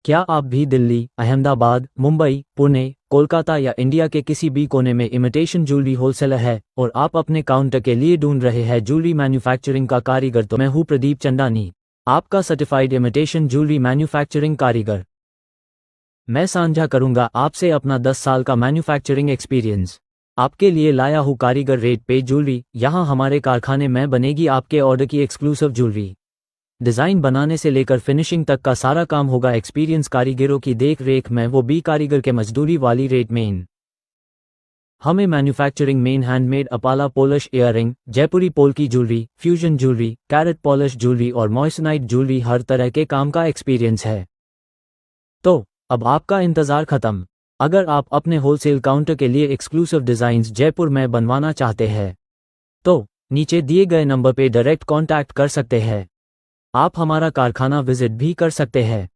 क्या आप भी दिल्ली, अहमदाबाद, मुंबई, पुणे, कोलकाता या इंडिया के किसी भी कोने में इमिटेशन ज्वेलरी होलसेलर है और आप अपने काउंटर के लिए ढूंढ रहे हैं ज्वेलरी मैन्युफैक्चरिंग का कारीगर? तो मैं हूं प्रदीप चंदानी, आपका सर्टिफाइड इमिटेशन ज्वेलरी मैन्युफैक्चरिंग कारीगर। मैं साझा करूंगा आपसे अपना 10 साल का मैन्युफैक्चरिंग एक्सपीरियंस। आपके लिए लाया हूं कारीगर रेट पे ज्वेलरी। यहां हमारे कारखाने में बनेगी आपके ऑर्डर की एक्सक्लूसिव ज्वेलरी। डिज़ाइन बनाने से लेकर फिनिशिंग तक का सारा काम होगा एक्सपीरियंस कारीगरों की देख रेख में, वो भी कारीगर के मजदूरी वाली रेट मेन। हमें मैन्युफैक्चरिंग मेन हैंडमेड अपाला पॉलिश इयररिंग, जयपुरी पोल की jewellery, fusion jewellery, carat polish jewellery और मॉइस्चराइज्ड ज्वेलरी, हर तरह के काम का एक्सपीरियंस है। तो अब आपका इंतज़ार खत्म। अगर आप अपने होलसेल काउंटर के लिए एक्सक्लूसिव डिज़ाइंस जयपुर में बनवाना चाहते हैं तो नीचे दिए गए नंबर पे डायरेक्ट कॉन्टैक्ट कर सकते हैं। आप हमारा कारखाना विजिट भी कर सकते हैं।